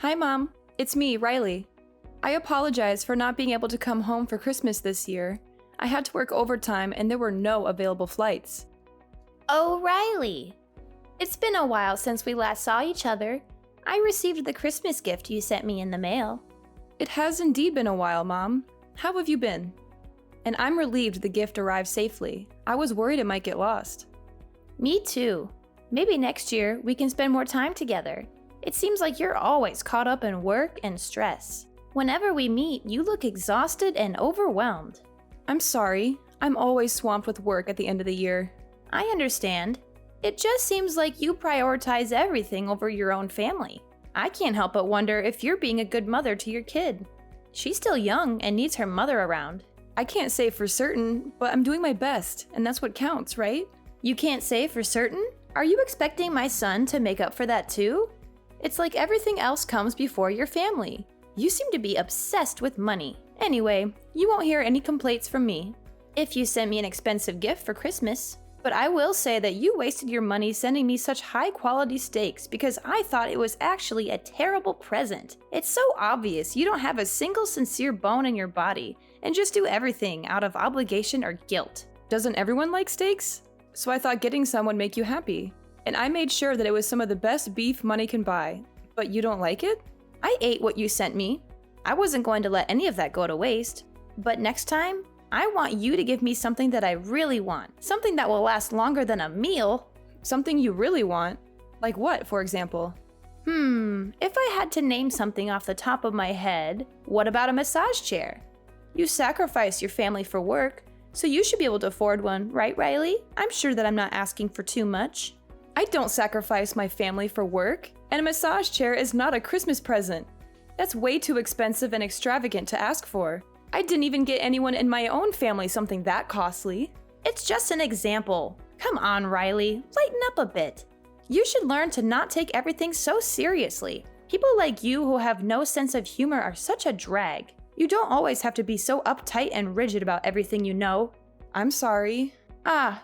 Hi, Mom. It's me, Riley. I apologize for not being able to come home for Christmas this year. I had to work overtime and there were no available flights. Oh, Riley. It's been a while since we last saw each other. I received the Christmas gift you sent me in the mail. It has indeed been a while, Mom. How have you been? And I'm relieved the gift arrived safely. I was worried it might get lost. Me too. Maybe next year we can spend more time together. It seems like you're always caught up in work and stress. Whenever we meet, you look exhausted and overwhelmed. I'm sorry. I'm always swamped with work at the end of the year. I understand. It just seems like you prioritize everything over your own family. I can't help but wonder if you're being a good mother to your kid. She's still young and needs her mother around. I can't say for certain, but I'm doing my best, and that's what counts, right? You can't say for certain? Are you expecting my son to make up for that too? It's like everything else comes before your family. You seem to be obsessed with money. Anyway, you won't hear any complaints from me if you send me an expensive gift for Christmas. But I will say that you wasted your money sending me such high-quality steaks because I thought it was actually a terrible present. It's so obvious you don't have a single sincere bone in your body and just do everything out of obligation or guilt. Doesn't everyone like steaks? So I thought getting some would make you happy. And I made sure that it was some of the best beef money can buy. But you don't like it? I ate what you sent me. I wasn't going to let any of that go to waste. But next time, I want you to give me something that I really want. Something that will last longer than a meal. Something you really want? Like what, for example? If I had to name something off the top of my head, what about a massage chair? You sacrifice your family for work, so you should be able to afford one, right, Riley? I'm sure that I'm not asking for too much. I don't sacrifice my family for work, and a massage chair is not a Christmas present. That's way too expensive and extravagant to ask for. I didn't even get anyone in my own family something that costly. It's just an example. Come on, Riley, lighten up a bit. You should learn to not take everything so seriously. People like you who have no sense of humor are such a drag. You don't always have to be so uptight and rigid about everything you know. I'm sorry.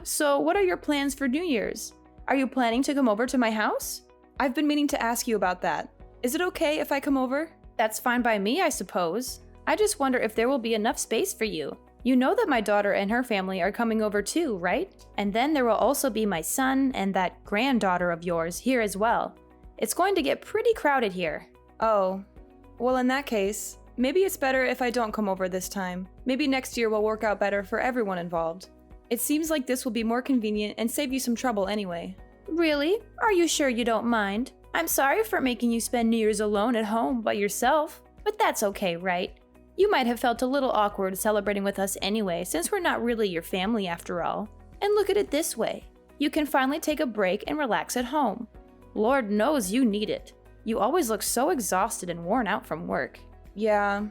So what are your plans for New Year's? Are you planning to come over to my house? I've been meaning to ask you about that. Is it okay if I come over? That's fine by me, I suppose. I just wonder if there will be enough space for you. You know that my daughter and her family are coming over too, right? And then there will also be my son and that granddaughter of yours here as well. It's going to get pretty crowded here. Oh, well in that case, maybe it's better if I don't come over this time. Maybe next year will work out better for everyone involved. It seems like this will be more convenient and save you some trouble anyway. Really? Are you sure you don't mind? I'm sorry for making you spend New Year's alone at home by yourself, but that's okay, right? You might have felt a little awkward celebrating with us anyway, since we're not really your family after all. And look at it this way. You can finally take a break and relax at home. Lord knows you need it. You always look so exhausted and worn out from work. Yeah.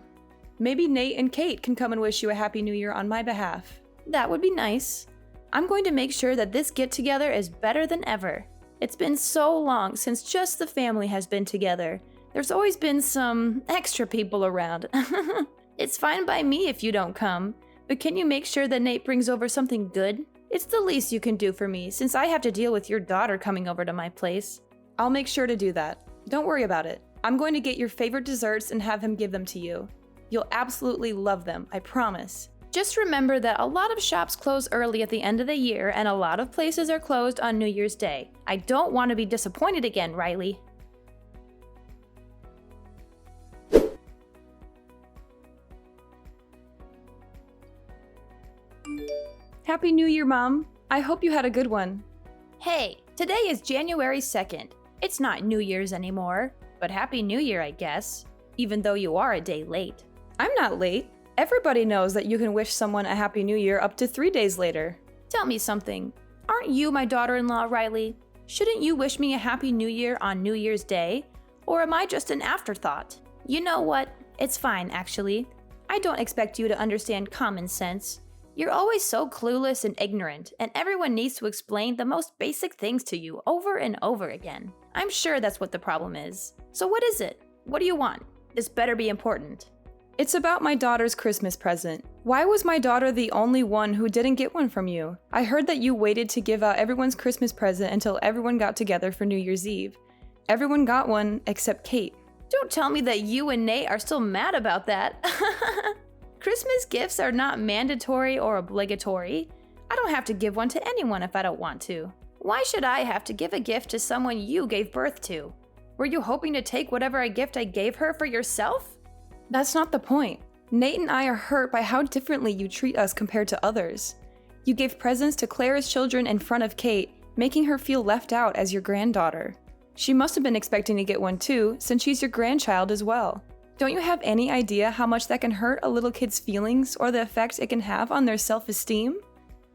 Maybe Nate and Kate can come and wish you a Happy New Year on my behalf. That would be nice. I'm going to make sure that this get-together is better than ever. It's been so long since just the family has been together. There's always been some extra people around. It's fine by me if you don't come, but can you make sure that Nate brings over something good? It's the least you can do for me since I have to deal with your daughter coming over to my place. I'll make sure to do that. Don't worry about it. I'm going to get your favorite desserts and have him give them to you. You'll absolutely love them, I promise. Just remember that a lot of shops close early at the end of the year and a lot of places are closed on New Year's Day. I don't want to be disappointed again, Riley. Happy New Year, Mom. I hope you had a good one. Hey, today is January 2nd. It's not New Year's anymore, but Happy New Year, I guess, even though you are a day late. I'm not late. Everybody knows that you can wish someone a Happy New Year up to 3 days later. Tell me something. Aren't you my daughter-in-law, Riley? Shouldn't you wish me a Happy New Year on New Year's Day? Or am I just an afterthought? You know what? It's fine, actually. I don't expect you to understand common sense. You're always so clueless and ignorant, and everyone needs to explain the most basic things to you over and over again. I'm sure that's what the problem is. So what is it? What do you want? This better be important. It's about my daughter's Christmas present. Why was my daughter the only one who didn't get one from you? I heard that you waited to give out everyone's Christmas present until everyone got together for New Year's Eve. Everyone got one except Kate. Don't tell me that you and Nate are still mad about that. Christmas gifts are not mandatory or obligatory. I don't have to give one to anyone if I don't want to. Why should I have to give a gift to someone you gave birth to? Were you hoping to take whatever gift I gave her for yourself? That's not the point. Nate and I are hurt by how differently you treat us compared to others. You gave presents to Clara's children in front of Kate, making her feel left out as your granddaughter. She must have been expecting to get one too, since she's your grandchild as well. Don't you have any idea how much that can hurt a little kid's feelings or the effect it can have on their self-esteem?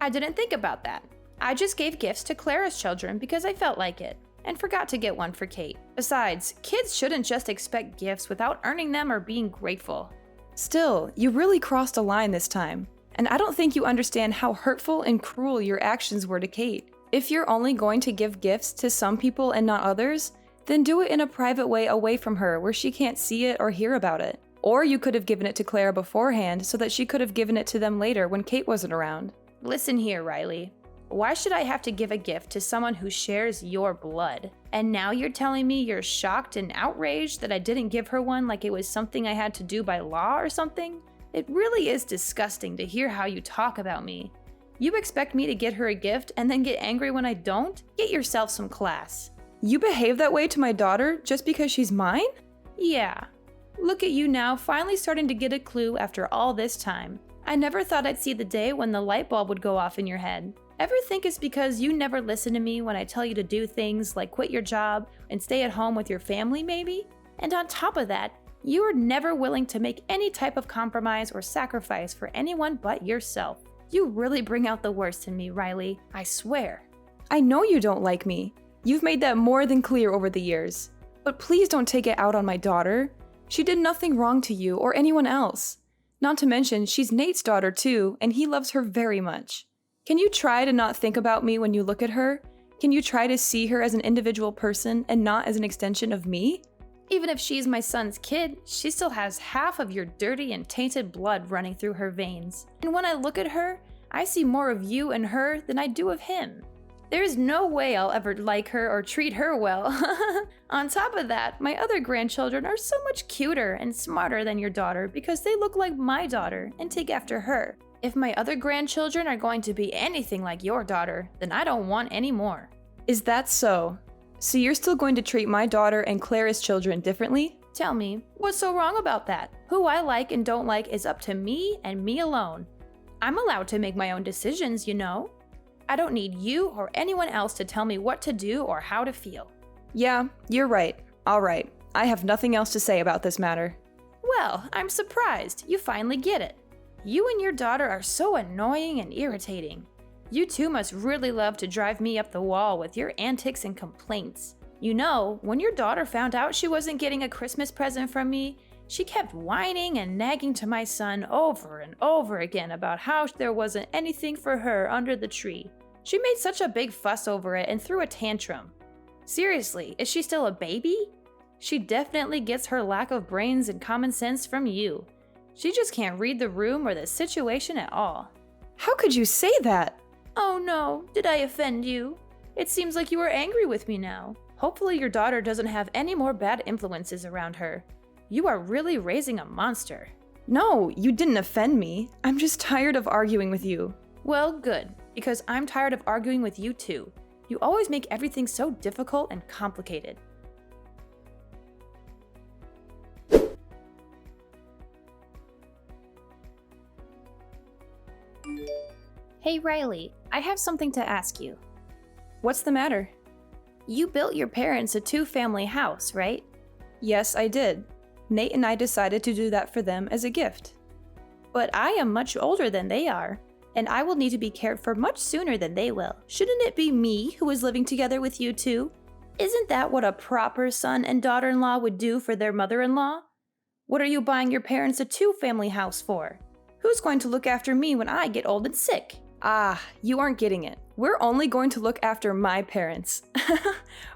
I didn't think about that. I just gave gifts to Clara's children because I felt like it, and forgot to get one for Kate. Besides, kids shouldn't just expect gifts without earning them or being grateful. Still, you really crossed a line this time, and I don't think you understand how hurtful and cruel your actions were to Kate. If you're only going to give gifts to some people and not others, then do it in a private way away from her where she can't see it or hear about it. Or you could have given it to Clara beforehand so that she could have given it to them later when Kate wasn't around. Listen here, Riley. Why should I have to give a gift to someone who shares your blood? And now you're telling me you're shocked and outraged that I didn't give her one like it was something I had to do by law or something? It really is disgusting to hear how you talk about me. You expect me to get her a gift and then get angry when I don't? Get yourself some class. You behave that way to my daughter just because she's mine? Yeah. Look at you now, finally starting to get a clue after all this time. I never thought I'd see the day when the light bulb would go off in your head. Ever think it's because you never listen to me when I tell you to do things like quit your job and stay at home with your family, maybe? And on top of that, you are never willing to make any type of compromise or sacrifice for anyone but yourself. You really bring out the worst in me, Riley. I swear. I know you don't like me. You've made that more than clear over the years. But please don't take it out on my daughter. She did nothing wrong to you or anyone else. Not to mention, she's Nate's daughter too, and he loves her very much. Can you try to not think about me when you look at her? Can you try to see her as an individual person and not as an extension of me? Even if she's my son's kid, she still has half of your dirty and tainted blood running through her veins. And when I look at her, I see more of you and her than I do of him. There's no way I'll ever like her or treat her well. On top of that, my other grandchildren are so much cuter and smarter than your daughter because they look like my daughter and take after her. If my other grandchildren are going to be anything like your daughter, then I don't want any more. Is that so? So you're still going to treat my daughter and Clara's children differently? Tell me, what's so wrong about that? Who I like and don't like is up to me and me alone. I'm allowed to make my own decisions, you know. I don't need you or anyone else to tell me what to do or how to feel. Yeah, you're right. All right. I have nothing else to say about this matter. Well, I'm surprised. You finally get it. You and your daughter are so annoying and irritating. You two must really love to drive me up the wall with your antics and complaints. You know, when your daughter found out she wasn't getting a Christmas present from me, she kept whining and nagging to my son over and over again about how there wasn't anything for her under the tree. She made such a big fuss over it and threw a tantrum. Seriously, is she still a baby? She definitely gets her lack of brains and common sense from you. She just can't read the room or the situation at all. How could you say that? Oh no, did I offend you? It seems like you are angry with me now. Hopefully your daughter doesn't have any more bad influences around her. You are really raising a monster. No, you didn't offend me. I'm just tired of arguing with you. Well, good, because I'm tired of arguing with you too. You always make everything so difficult and complicated. Hey Riley, I have something to ask you. What's the matter? You built your parents a two-family house, right? Yes, I did. Nate and I decided to do that for them as a gift. But I am much older than they are, and I will need to be cared for much sooner than they will. Shouldn't it be me who is living together with you two? Isn't that what a proper son and daughter-in-law would do for their mother-in-law? What are you buying your parents a two-family house for? Who's going to look after me when I get old and sick? Ah, you aren't getting it. We're only going to look after my parents.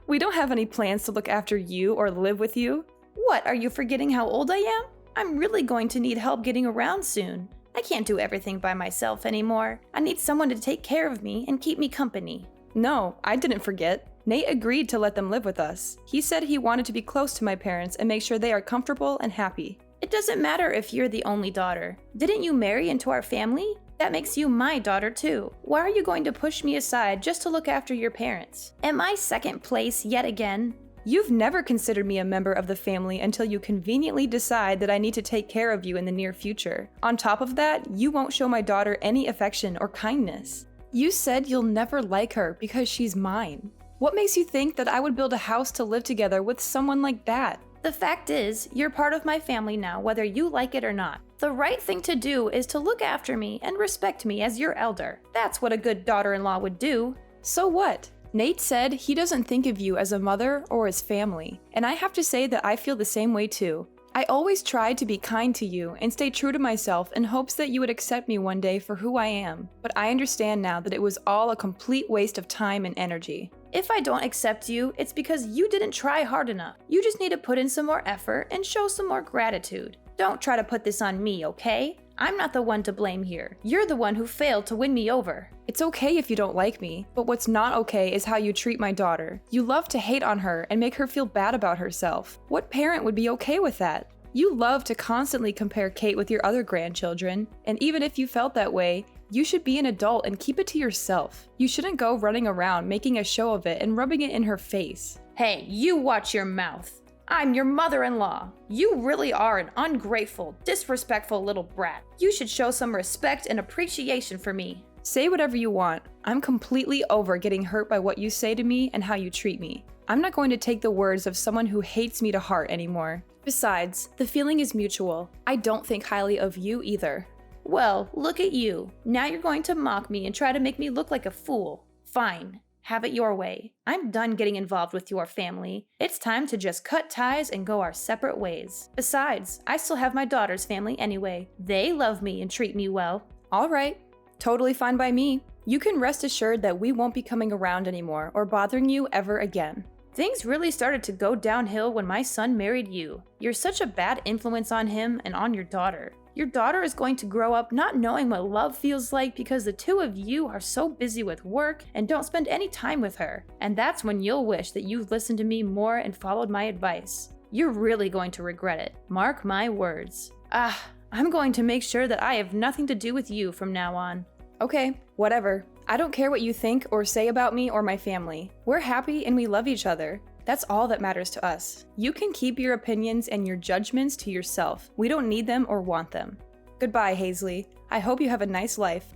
We don't have any plans to look after you or live with you. What, are you forgetting how old I am? I'm really going to need help getting around soon. I can't do everything by myself anymore. I need someone to take care of me and keep me company. No, I didn't forget. Nate agreed to let them live with us. He said he wanted to be close to my parents and make sure they are comfortable and happy. It doesn't matter if you're the only daughter. Didn't you marry into our family? That makes you my daughter too. Why are you going to push me aside just to look after your parents? Am I second place yet again? You've never considered me a member of the family until you conveniently decide that I need to take care of you in the near future. On top of that, you won't show my daughter any affection or kindness. You said you'll never like her because she's mine. What makes you think that I would build a house to live together with someone like that? The fact is, you're part of my family now, whether you like it or not. The right thing to do is to look after me and respect me as your elder. That's what a good daughter-in-law would do. So what? Nate said he doesn't think of you as a mother or as family, and I have to say that I feel the same way too. I always tried to be kind to you and stay true to myself in hopes that you would accept me one day for who I am, but I understand now that it was all a complete waste of time and energy. If I don't accept you, it's because you didn't try hard enough. You just need to put in some more effort and show some more gratitude. Don't try to put this on me, okay? I'm not the one to blame here. You're the one who failed to win me over. It's okay if you don't like me, but what's not okay is how you treat my daughter. You love to hate on her and make her feel bad about herself. What parent would be okay with that? You love to constantly compare Kate with your other grandchildren, and even if you felt that way, you should be an adult and keep it to yourself. You shouldn't go running around making a show of it and rubbing it in her face. Hey, you watch your mouth. I'm your mother-in-law. You really are an ungrateful, disrespectful little brat. You should show some respect and appreciation for me. Say whatever you want. I'm completely over getting hurt by what you say to me and how you treat me. I'm not going to take the words of someone who hates me to heart anymore. Besides, the feeling is mutual. I don't think highly of you either. Well, look at you. Now you're going to mock me and try to make me look like a fool. Fine. Have it your way. I'm done getting involved with your family. It's time to just cut ties and go our separate ways. Besides, I still have my daughter's family anyway. They love me and treat me well. All right. Totally fine by me. You can rest assured that we won't be coming around anymore or bothering you ever again. Things really started to go downhill when my son married you. You're such a bad influence on him and on your daughter. Your daughter is going to grow up not knowing what love feels like because the two of you are so busy with work and don't spend any time with her. And that's when you'll wish that you've listened to me more and followed my advice. You're really going to regret it. Mark my words. I'm going to make sure that I have nothing to do with you from now on. Okay, whatever. I don't care what you think or say about me or my family. We're happy and we love each other. That's all that matters to us. You can keep your opinions and your judgments to yourself. We don't need them or want them. Goodbye, Hazley. I hope you have a nice life.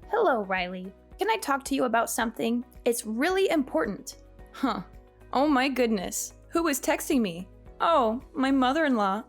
Hello, Riley. Can I talk to you about something? It's really important. Huh. Oh my goodness. Who was texting me? Oh, my mother-in-law.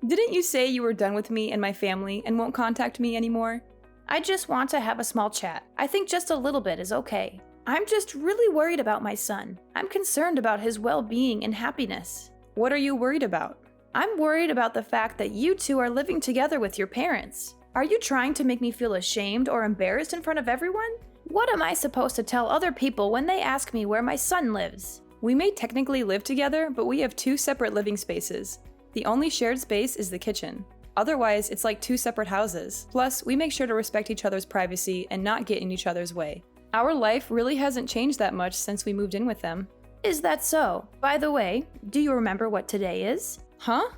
Didn't you say you were done with me and my family and won't contact me anymore? I just want to have a small chat. I think just a little bit is okay. I'm just really worried about my son. I'm concerned about his well-being and happiness. What are you worried about? I'm worried about the fact that you two are living together with your parents. Are you trying to make me feel ashamed or embarrassed in front of everyone? What am I supposed to tell other people when they ask me where my son lives? We may technically live together, but we have 2 separate living spaces. The only shared space is the kitchen. Otherwise, it's like 2 separate houses. Plus, we make sure to respect each other's privacy and not get in each other's way. Our life really hasn't changed that much since we moved in with them. Is that so? By the way, do you remember what today is? Huh?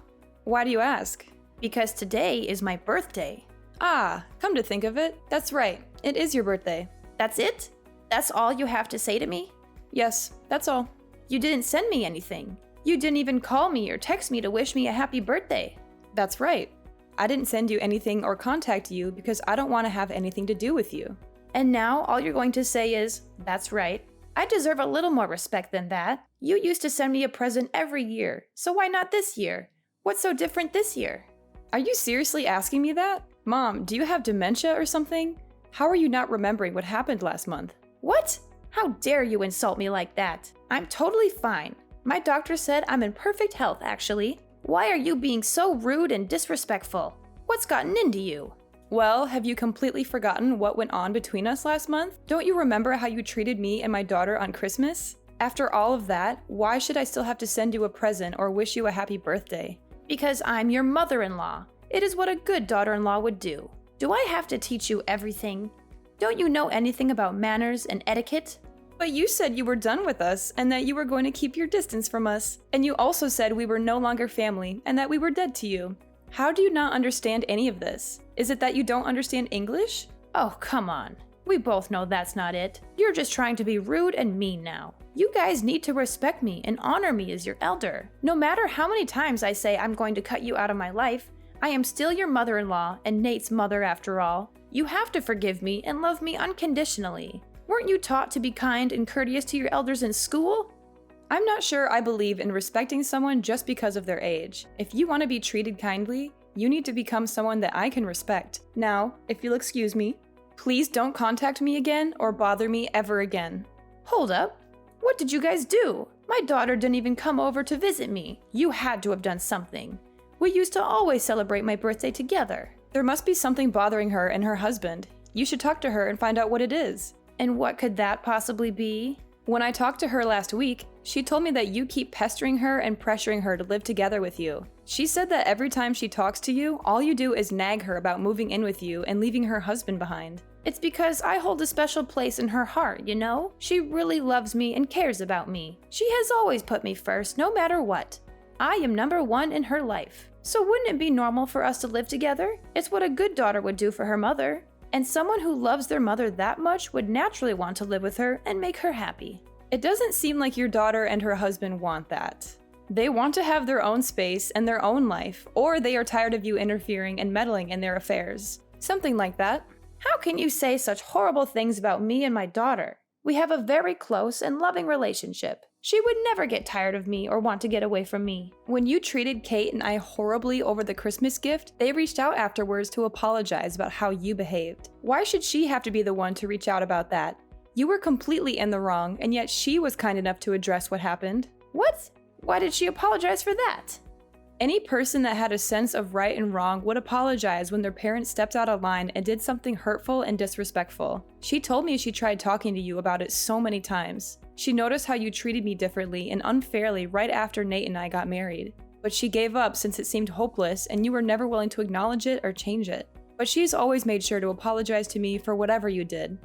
Why do you ask? Because today is my birthday. Ah, come to think of it, that's right. It is your birthday. That's it? That's all you have to say to me? Yes, that's all. You didn't send me anything. You didn't even call me or text me to wish me a happy birthday. That's right. I didn't send you anything or contact you because I don't want to have anything to do with you. And now all you're going to say is, that's right. I deserve a little more respect than that. You used to send me a present every year, so why not this year? What's so different this year? Are you seriously asking me that? Mom, do you have dementia or something? How are you not remembering what happened last month? What? How dare you insult me like that? I'm totally fine. My doctor said I'm in perfect health, actually. Why are you being so rude and disrespectful? What's gotten into you? Well, have you completely forgotten what went on between us last month? Don't you remember how you treated me and my daughter on Christmas? After all of that, why should I still have to send you a present or wish you a happy birthday? Because I'm your mother-in-law. It is what a good daughter-in-law would do. Do I have to teach you everything? Don't you know anything about manners and etiquette? But you said you were done with us and that you were going to keep your distance from us. And you also said we were no longer family and that we were dead to you. How do you not understand any of this? Is it that you don't understand English? Oh, come on. We both know that's not it. You're just trying to be rude and mean now. You guys need to respect me and honor me as your elder. No matter how many times I say I'm going to cut you out of my life, I am still your mother-in-law and Nate's mother after all. You have to forgive me and love me unconditionally. Weren't you taught to be kind and courteous to your elders in school? I'm not sure I believe in respecting someone just because of their age. If you want to be treated kindly, you need to become someone that I can respect. Now, if you'll excuse me, please don't contact me again or bother me ever again. Hold up. What did you guys do? My daughter didn't even come over to visit me. You had to have done something. We used to always celebrate my birthday together. There must be something bothering her and her husband. You should talk to her and find out what it is. And what could that possibly be? When I talked to her last week, she told me that you keep pestering her and pressuring her to live together with you. She said that every time she talks to you, all you do is nag her about moving in with you and leaving her husband behind. It's because I hold a special place in her heart, you know? She really loves me and cares about me. She has always put me first, no matter what. I am number one in her life. So wouldn't it be normal for us to live together? It's what a good daughter would do for her mother. And someone who loves their mother that much would naturally want to live with her and make her happy. It doesn't seem like your daughter and her husband want that. They want to have their own space and their own life, or they are tired of you interfering and meddling in their affairs. Something like that. How can you say such horrible things about me and my daughter? We have a very close and loving relationship. She would never get tired of me or want to get away from me. When you treated Kate and I horribly over the Christmas gift, they reached out afterwards to apologize about how you behaved. Why should she have to be the one to reach out about that? You were completely in the wrong, and yet she was kind enough to address what happened. What? Why did she apologize for that? Any person that had a sense of right and wrong would apologize when their parents stepped out of line and did something hurtful and disrespectful. She told me she tried talking to you about it so many times. She noticed how you treated me differently and unfairly right after Nate and I got married. But she gave up since it seemed hopeless and you were never willing to acknowledge it or change it. But she's always made sure to apologize to me for whatever you did.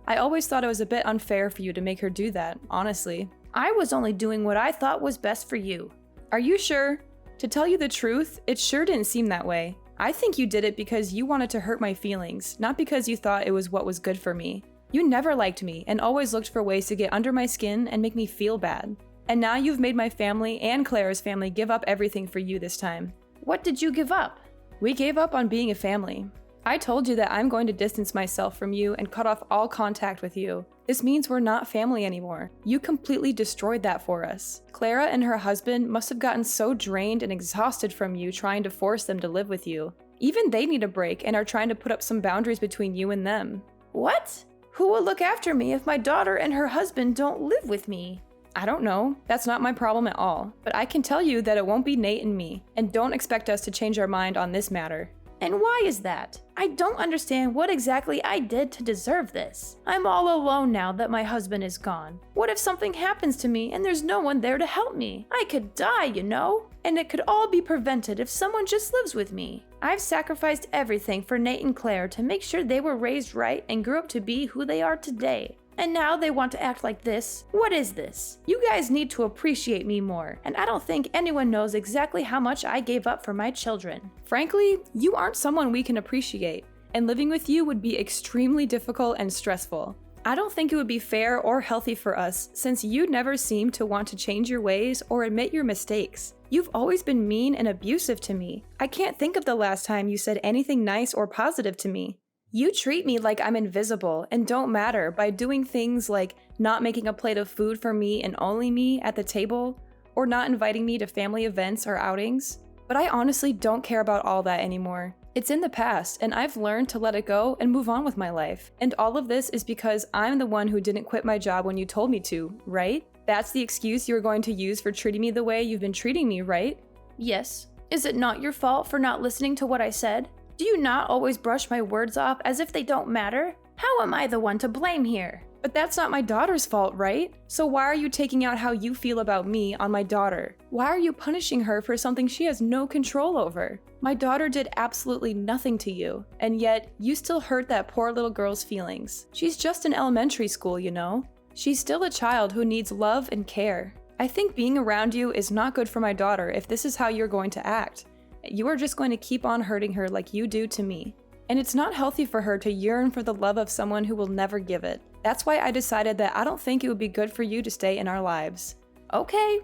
I always thought it was a bit unfair for you to make her do that, honestly. I was only doing what I thought was best for you. Are you sure? To tell you the truth, it sure didn't seem that way. I think you did it because you wanted to hurt my feelings, not because you thought it was what was good for me. You never liked me and always looked for ways to get under my skin and make me feel bad. And now you've made my family and Clara's family give up everything for you this time. What did you give up? We gave up on being a family. I told you that I'm going to distance myself from you and cut off all contact with you. This means we're not family anymore. You completely destroyed that for us. Clara and her husband must have gotten so drained and exhausted from you trying to force them to live with you. Even they need a break and are trying to put up some boundaries between you and them. What? Who will look after me if my daughter and her husband don't live with me? I don't know. That's not my problem at all. But I can tell you that it won't be Nate and me, and don't expect us to change our mind on this matter. And why is that? I don't understand what exactly I did to deserve this. I'm all alone now that my husband is gone. What if something happens to me and there's no one there to help me? I could die, you know? And it could all be prevented if someone just lives with me. I've sacrificed everything for Nate and Claire to make sure they were raised right and grew up to be who they are today. And now they want to act like this? What is this? You guys need to appreciate me more, and I don't think anyone knows exactly how much I gave up for my children. Frankly, you aren't someone we can appreciate, and living with you would be extremely difficult and stressful. I don't think it would be fair or healthy for us, since you never seem to want to change your ways or admit your mistakes. You've always been mean and abusive to me. I can't think of the last time you said anything nice or positive to me. You treat me like I'm invisible and don't matter by doing things like not making a plate of food for me and only me at the table, or not inviting me to family events or outings. But I honestly don't care about all that anymore. It's in the past, and I've learned to let it go and move on with my life. And all of this is because I'm the one who didn't quit my job when you told me to, right? That's the excuse you're going to use for treating me the way you've been treating me, right? Yes. Is it not your fault for not listening to what I said? Do you not always brush my words off as if they don't matter? How am I the one to blame here? But that's not my daughter's fault, right? So why are you taking out how you feel about me on my daughter? Why are you punishing her for something she has no control over? My daughter did absolutely nothing to you, and yet you still hurt that poor little girl's feelings. She's just in elementary school, you know? She's still a child who needs love and care. I think being around you is not good for my daughter if this is how you're going to act. You are just going to keep on hurting her like you do to me. And it's not healthy for her to yearn for the love of someone who will never give it. That's why I decided that I don't think it would be good for you to stay in our lives. Okay.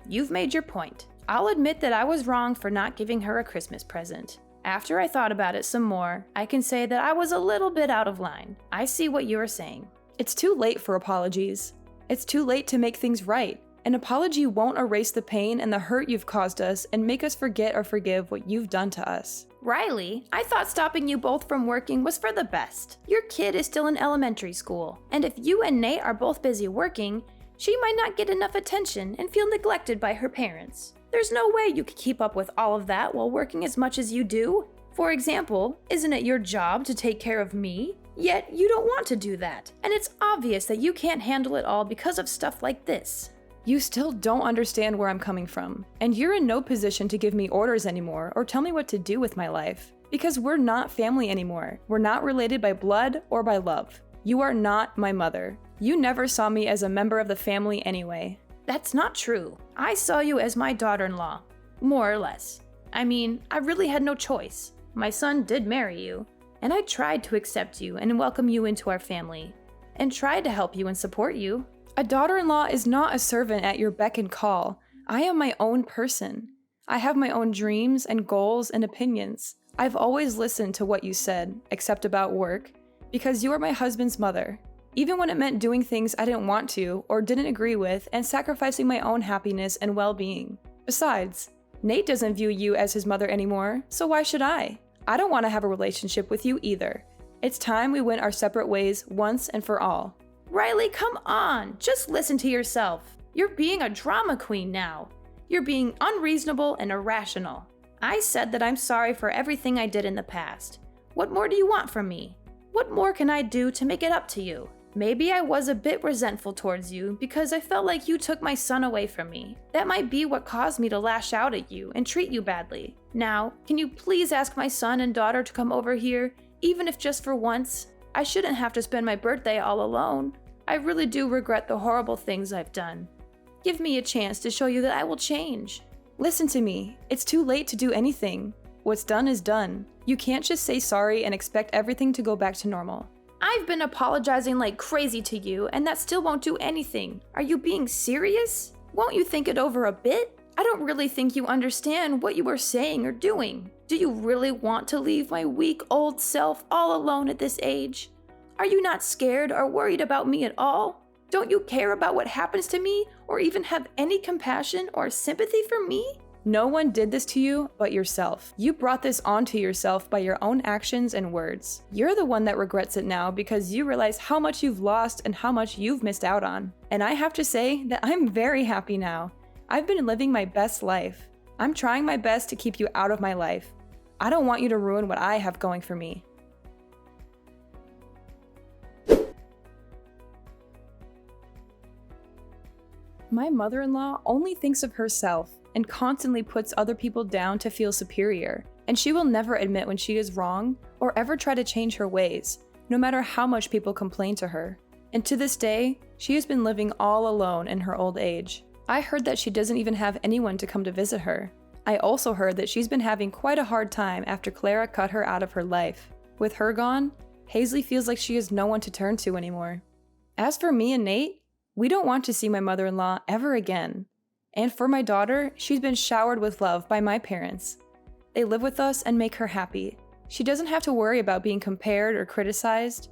You've made your point. I'll admit that I was wrong for not giving her a Christmas present. After I thought about it some more, I can say that I was a little bit out of line. I see what you are saying. It's too late for apologies. It's too late to make things right. An apology won't erase the pain and the hurt you've caused us and make us forget or forgive what you've done to us. Riley, I thought stopping you both from working was for the best. Your kid is still in elementary school, and if you and Nate are both busy working, she might not get enough attention and feel neglected by her parents. There's no way you could keep up with all of that while working as much as you do. For example, isn't it your job to take care of me? Yet you don't want to do that, and it's obvious that you can't handle it all because of stuff like this. You still don't understand where I'm coming from, and you're in no position to give me orders anymore or tell me what to do with my life. Because we're not family anymore. We're not related by blood or by love. You are not my mother. You never saw me as a member of the family anyway. That's not true. I saw you as my daughter-in-law, more or less. I mean, I really had no choice. My son did marry you, and I tried to accept you and welcome you into our family, and tried to help you and support you. A daughter-in-law is not a servant at your beck and call. I am my own person. I have my own dreams and goals and opinions. I've always listened to what you said, except about work, because you are my husband's mother. Even when it meant doing things I didn't want to or didn't agree with and sacrificing my own happiness and well-being. Besides, Nate doesn't view you as his mother anymore, so why should I? I don't want to have a relationship with you either. It's time we went our separate ways once and for all. Riley, come on! Just listen to yourself. You're being a drama queen now. You're being unreasonable and irrational. I said that I'm sorry for everything I did in the past. What more do you want from me? What more can I do to make it up to you? Maybe I was a bit resentful towards you because I felt like you took my son away from me. That might be what caused me to lash out at you and treat you badly. Now, can you please ask my son and daughter to come over here, even if just for once? I shouldn't have to spend my birthday all alone. I really do regret the horrible things I've done. Give me a chance to show you that I will change. Listen to me. It's too late to do anything. What's done is done. You can't just say sorry and expect everything to go back to normal. I've been apologizing like crazy to you, and that still won't do anything. Are you being serious? Won't you think it over a bit? I don't really think you understand what you are saying or doing. Do you really want to leave my weak old self all alone at this age? Are you not scared or worried about me at all? Don't you care about what happens to me or even have any compassion or sympathy for me? No one did this to you but yourself. You brought this onto yourself by your own actions and words. You're the one that regrets it now because you realize how much you've lost and how much you've missed out on. And I have to say that I'm very happy now. I've been living my best life. I'm trying my best to keep you out of my life. I don't want you to ruin what I have going for me. My mother-in-law only thinks of herself and constantly puts other people down to feel superior, and she will never admit when she is wrong or ever try to change her ways, no matter how much people complain to her. And to this day, she has been living all alone in her old age. I heard that she doesn't even have anyone to come to visit her. I also heard that she's been having quite a hard time after Clara cut her out of her life. With her gone, Hazley feels like she has no one to turn to anymore. As for me and Nate, we don't want to see my mother-in-law ever again. And for my daughter, she's been showered with love by my parents. They live with us and make her happy. She doesn't have to worry about being compared or criticized.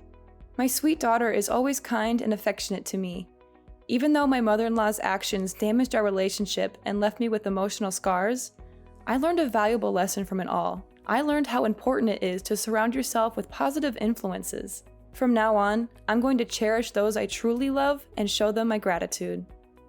My sweet daughter is always kind and affectionate to me. Even though my mother-in-law's actions damaged our relationship and left me with emotional scars, I learned a valuable lesson from it all. I learned how important it is to surround yourself with positive influences. From now on, I'm going to cherish those I truly love and show them my gratitude.